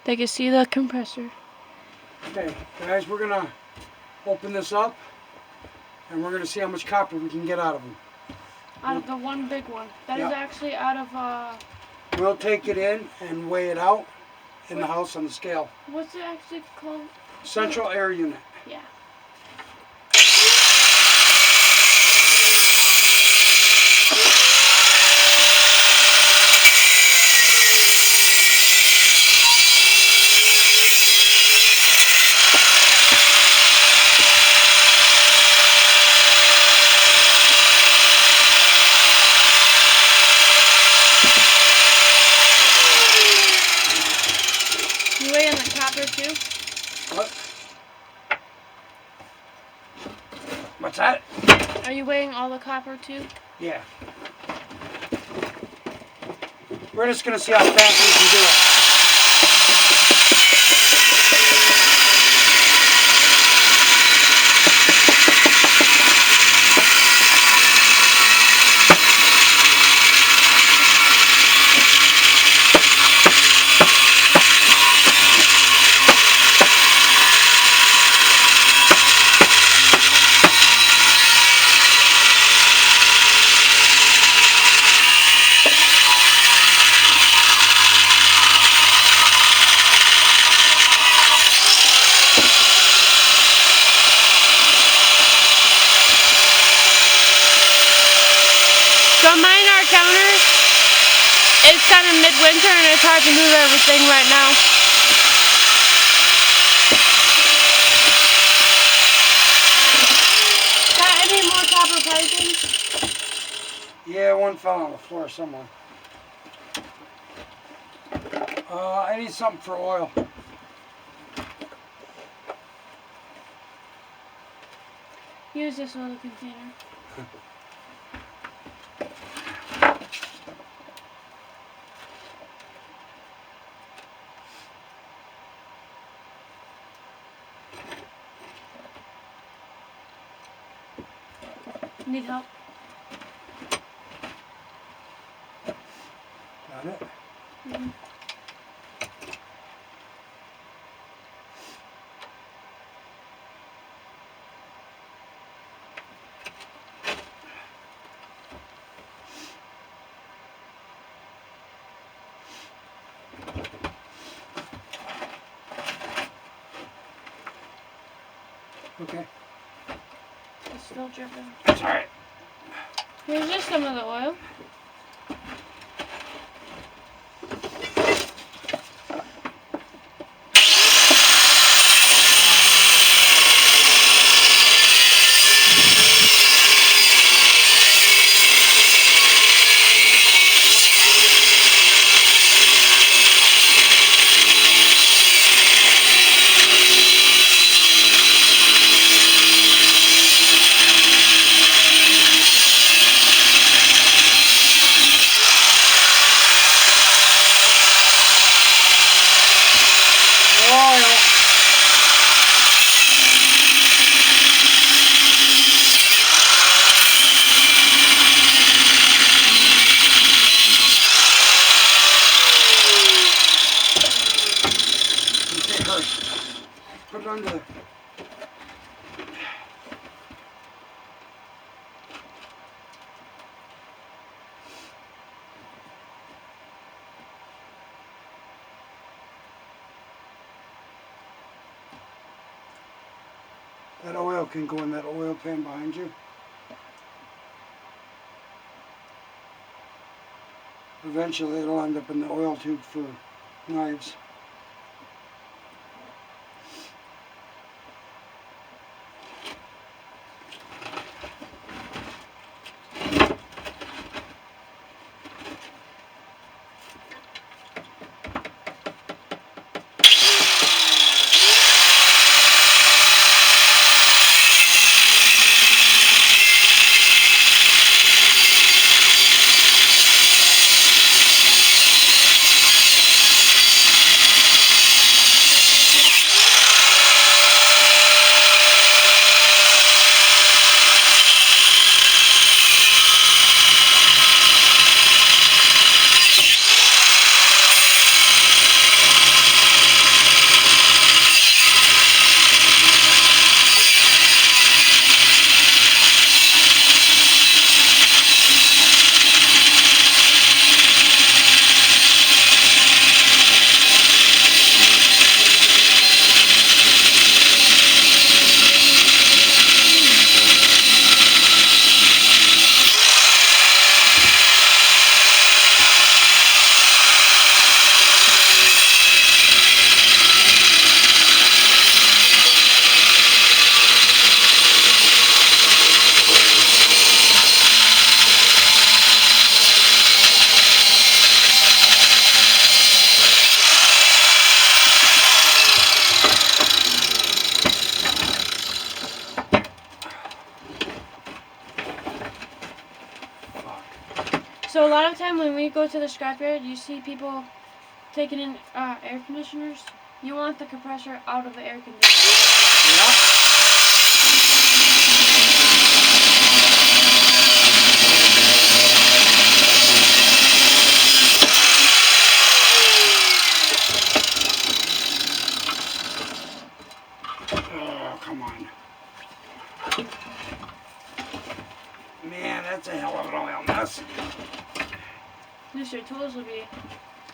They can see the compressor. Okay, guys, we're gonna open this up and we're gonna see how much copper we can get out of them. Out of the one big one. That is actually out of We'll take it in and weigh it out in the house on the scale. What's it actually called? Central air unit. Yeah. You weigh in the copper too? What? What's that? Are you weighing all the copper too? Yeah. We're just gonna see how fast we can do it. So mine are counters. It's kind of midwinter and it's hard to move everything right now. Got any more copper piping? Yeah, one fell on the floor somewhere. I need something for oil. Use this little container. Need help? Got it? Mm-hmm. Okay. It's still dripping. That's alright. Here's just some of the oil. Put it under. That oil can go in that oil pan behind you. Eventually it'll end up in the oil tube for knives. you go to the scrapyard, you see people taking in air conditioners. You want the compressor out of the air conditioner. Yeah. Oh, come on. Man, that's a hell of an oil mess. At least your tools will be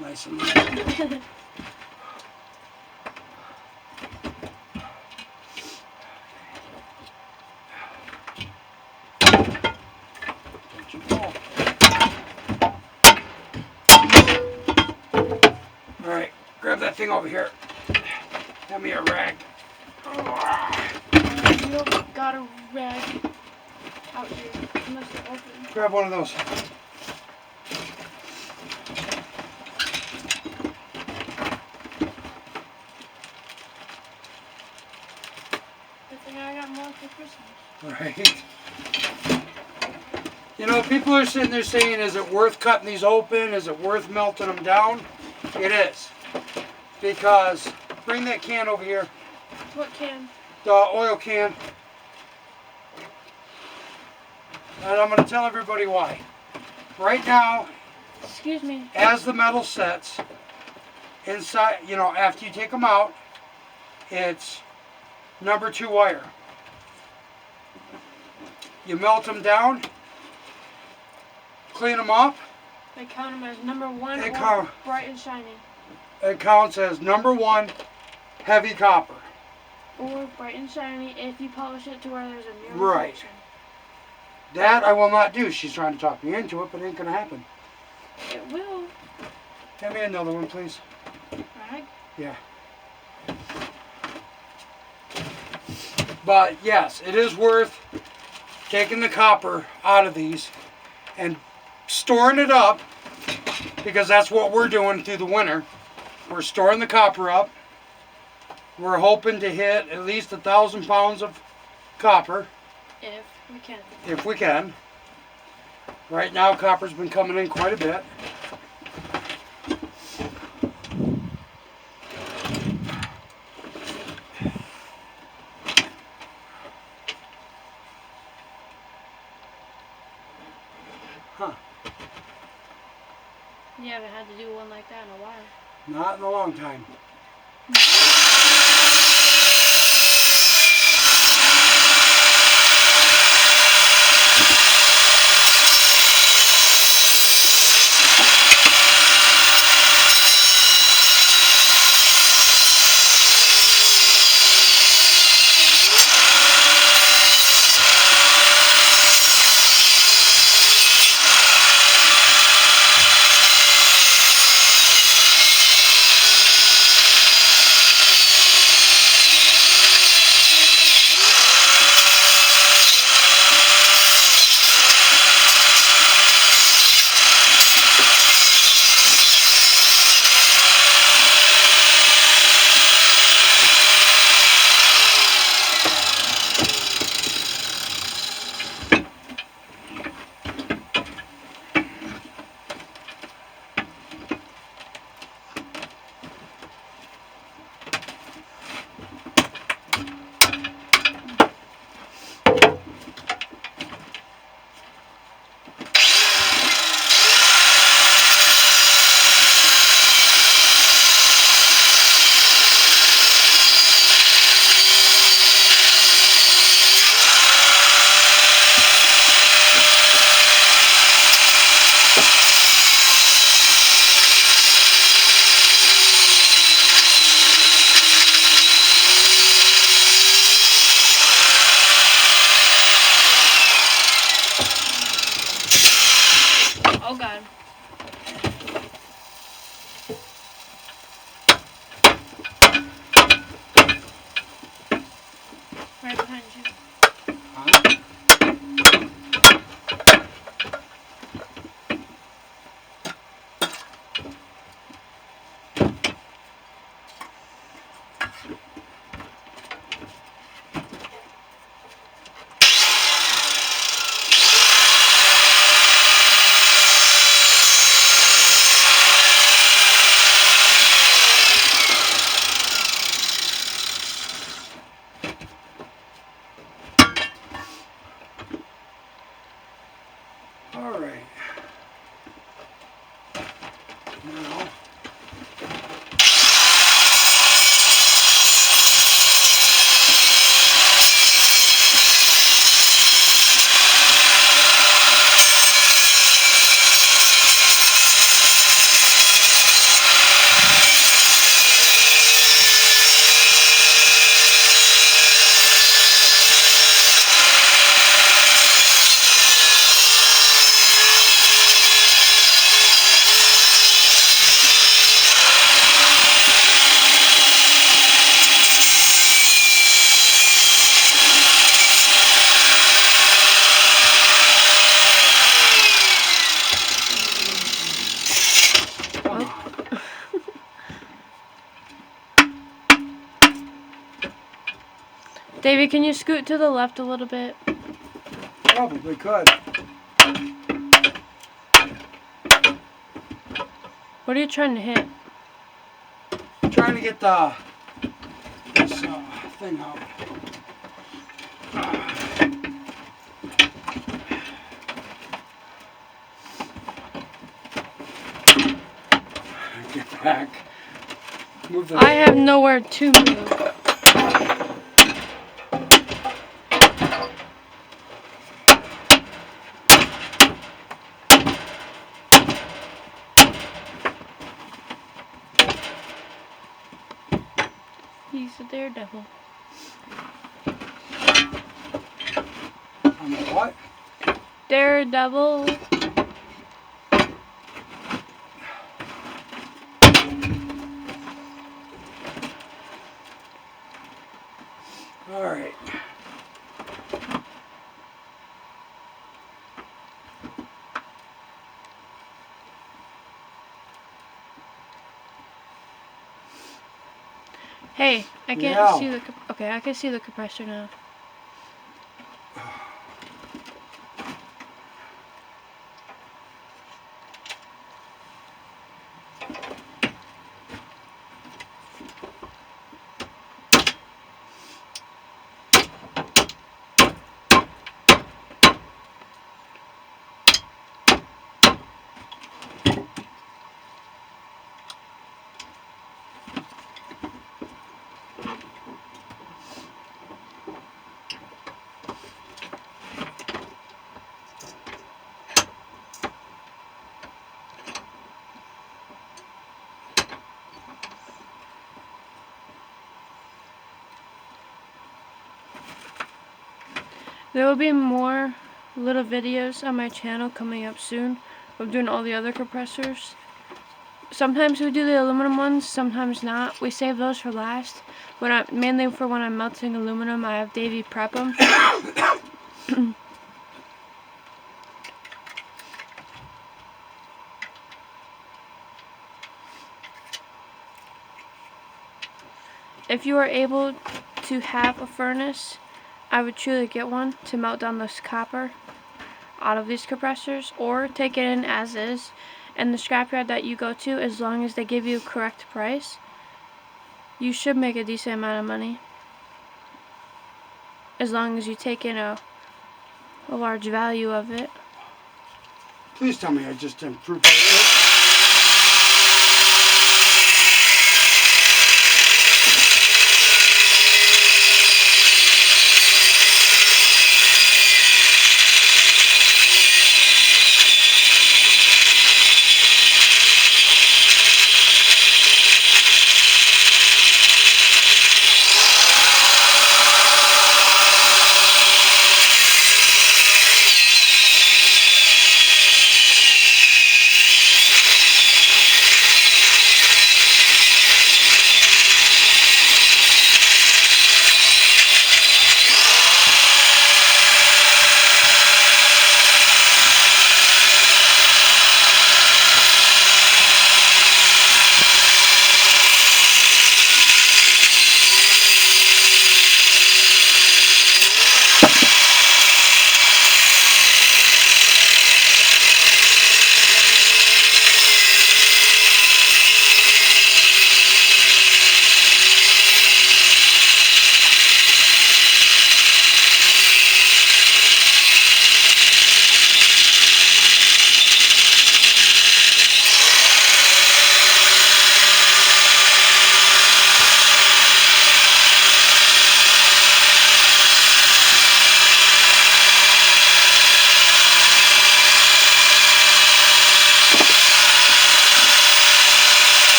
Nice and neat. Don't you fall. Alright, grab that thing over here. Hand me a rag. You don't got a rag out here unless they're open. Grab one of those. Good thing I got more for Christmas. Right. You know, people are sitting there saying, is it worth cutting these open? Is it worth melting them down? It is. Because, bring that can over here. What can? The oil can. And I'm going to tell everybody why. Right now, Excuse me. as the metal sets, inside, you know, after you take them out, it's number 2 wire. You melt them down, clean them up. They count them as number 1 They or count. bright and shiny. It counts as number 1 heavy copper. Or bright and shiny if you polish it to where there's a mirror Right. reflection. That I will not do. She's trying to talk me into it, but it ain't going to happen. It will. Hand me another one, please. Rag? Yeah. But yes, it is worth taking the copper out of these and storing it up, because that's what we're doing through the winter. We're storing the copper up. We're hoping to hit at least 1,000 pounds of copper. If we can. If we can. Right now, copper's been coming in quite a bit. Huh. You haven't had to do one like that in a while. Not in a long time. Davey, can you scoot to the left a little bit? Probably could. What are you trying to hit? I'm trying to get this thing out. Get back. Move the. I have nowhere to move. He's a daredevil. I'm a what? Daredevil. All right. Hey, I can't Yeah. see the. Okay, I can see the compressor now. There will be more little videos on my channel coming up soon of doing all the other compressors. Sometimes we do the aluminum ones, sometimes not. We save those for last. Mainly for when I'm melting aluminum, I have Davey prep them. If you are able to have a furnace, I would truly get one to melt down this copper out of these compressors, or take it in as is. And the scrapyard that you go to, as long as they give you a correct price, you should make a decent amount of money. As long as you take in a large value of it. Please tell me I just improved this.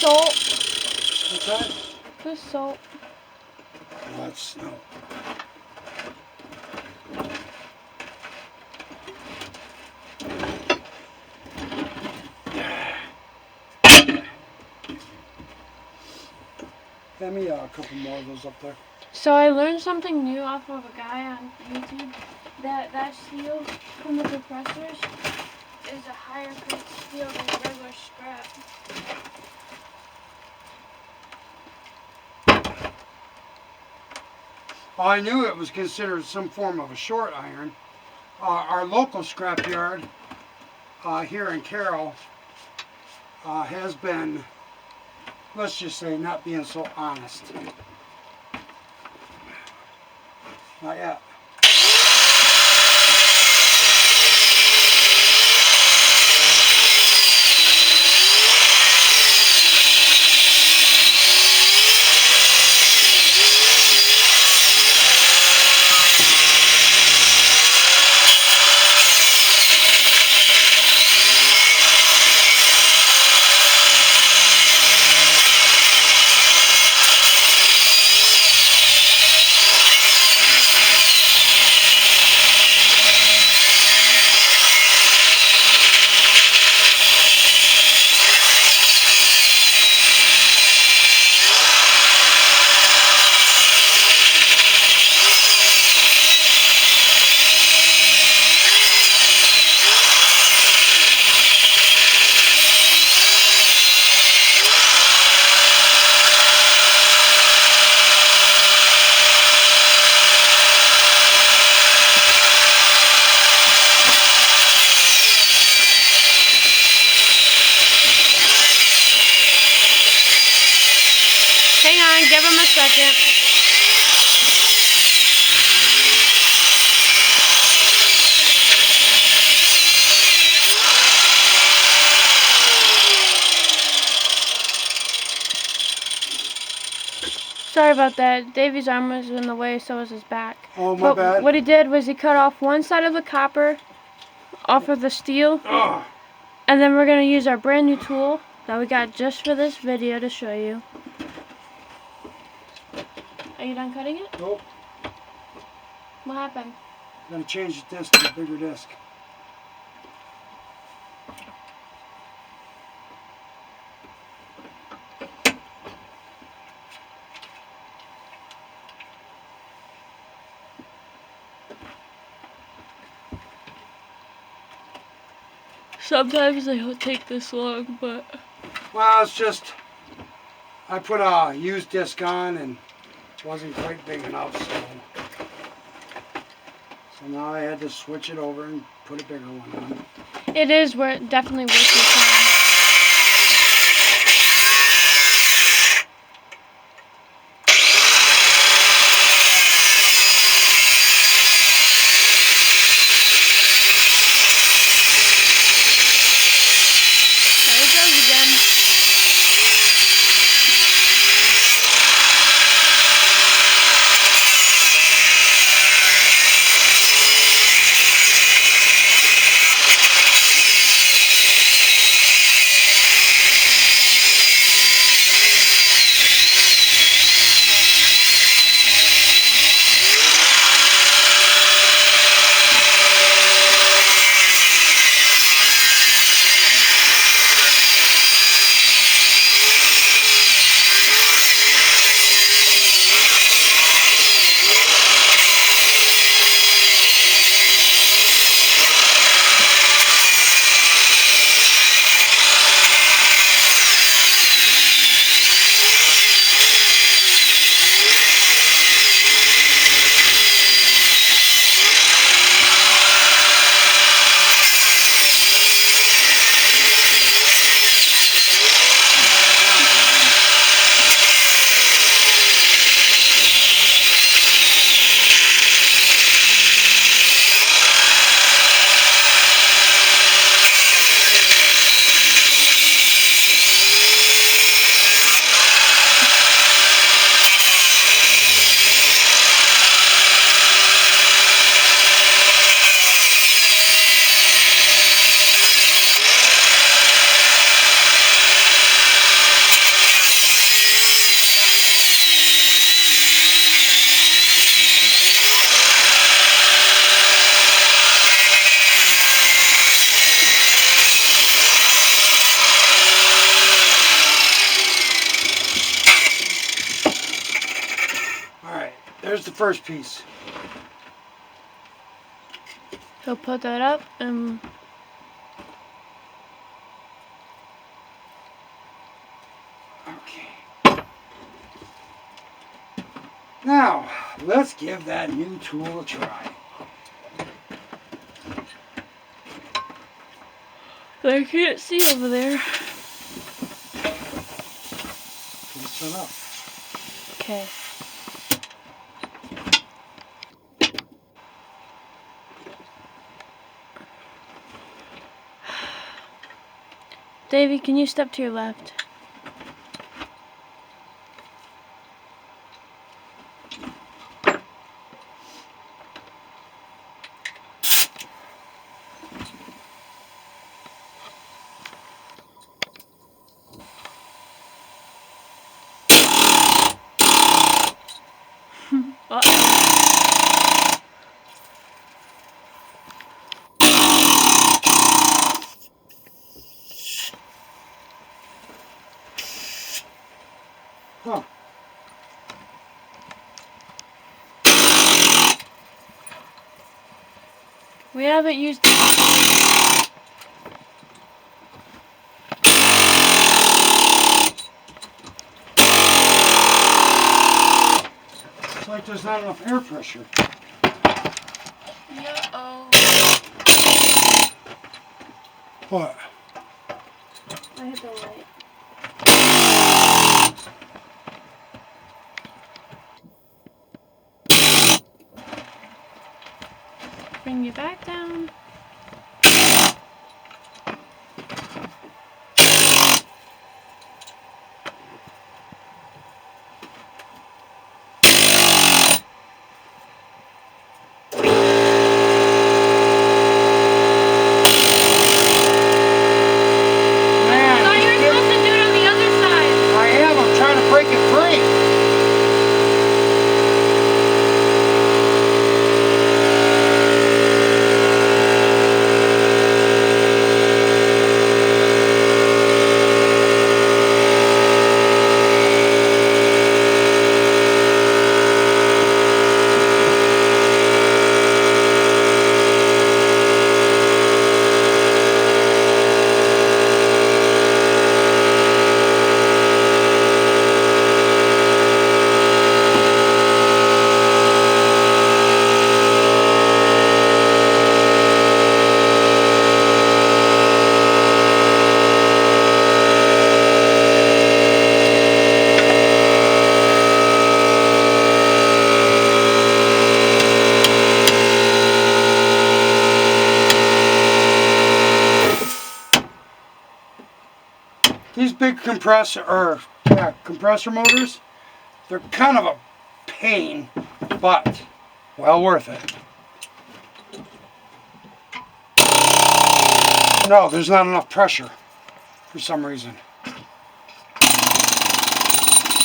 salt. What's that? Put salt. Oh, that's snow. Hand me a couple more of those up there. So I learned something new off of a guy on YouTube. That steel from the compressors is a higher grade steel than regular scrap. Well, I knew it was considered some form of a short iron. Our local scrapyard here in Carroll has been, let's just say, not being so honest. Not yet. Hang on, give him a second. Sorry about that. Davey's arm was in the way, so was his back. Oh, my bad. What he did was he cut off one side of the copper off of the steel. Ugh. And then we're going to use our brand new tool that we got just for this video to show you. Are you done cutting it? Nope. What happened? I'm going to change the disc to a bigger disc. Sometimes they don't take this long, but... Well, it's just, I put a used disc on and it wasn't quite big enough, so now I had to switch it over and put a bigger one on. It is definitely worth your time. There he goes again. there's the first piece. He'll put that up and okay. Now, let's give that new tool a try. I can't see over there. Let's set up. Okay. Davey, can you step to your left? Huh. We haven't used. It's like there's not enough air pressure. Uh-oh. What? I hit the light. Bring you back down. These big compressor motors, they're kind of a pain, but well worth it. No, there's not enough pressure for some reason.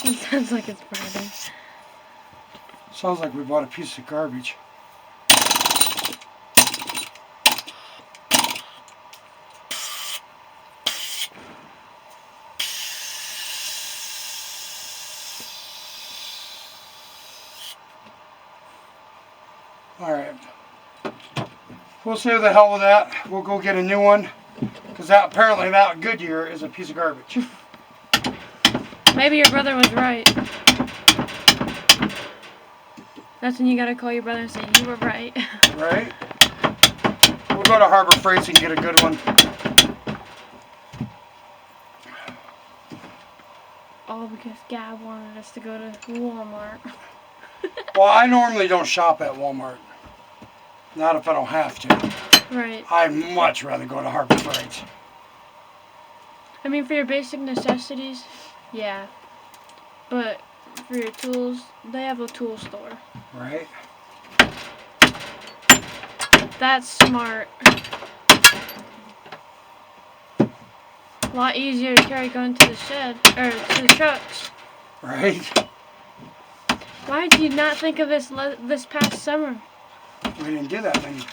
It sounds like it's burning. Sounds like we bought a piece of garbage. Alright. We'll see what the hell with that. We'll go get a new one. Because apparently that Goodyear is a piece of garbage. Maybe your brother was right. That's when you gotta call your brother and say, you were right. Right? We'll go to Harbor Freights and get a good one. All because Gab wanted us to go to Walmart. Well, I normally don't shop at Walmart. Not if I don't have to. Right. I'd much rather go to Harbor Freights. I mean, for your basic necessities, yeah. But for your tools, they have a tool store. Right? That's smart. A lot easier to carry going to the shed, or to the trucks. Right? Why did you not think of this this past summer? We didn't do that many.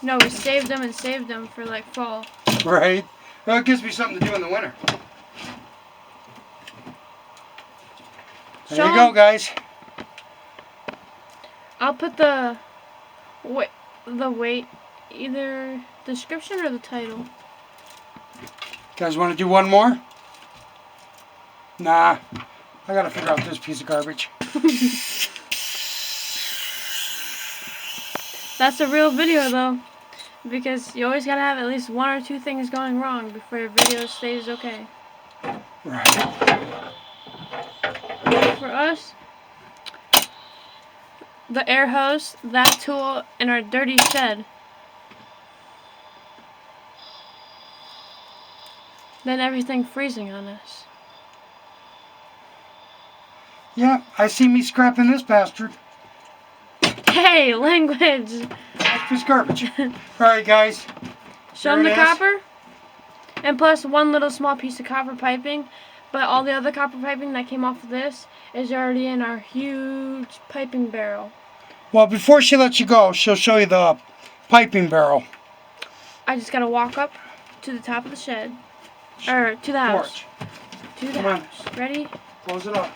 No, we saved them for like fall. Right? Well, it gives me something to do in the winter. There you go, guys. I'll put the weight, either description or the title. Guys want to do one more? Nah. I gotta figure out this piece of garbage. That's a real video though, because you always gotta have at least one or two things going wrong before your video stays okay. Right. For us, the air hose, that tool, and our dirty shed. Then everything freezing on us. Yeah, I see me scrapping this bastard. Hey, language! That's just garbage. Alright, guys. Show them the copper. And plus one little small piece of copper piping. But all the other copper piping that came off of this is already in our huge piping barrel. Well, before she lets you go, she'll show you the piping barrel. I just gotta walk up to the top of the shed. Or to the house. Porch. To the Come on. house. Ready? Close it up.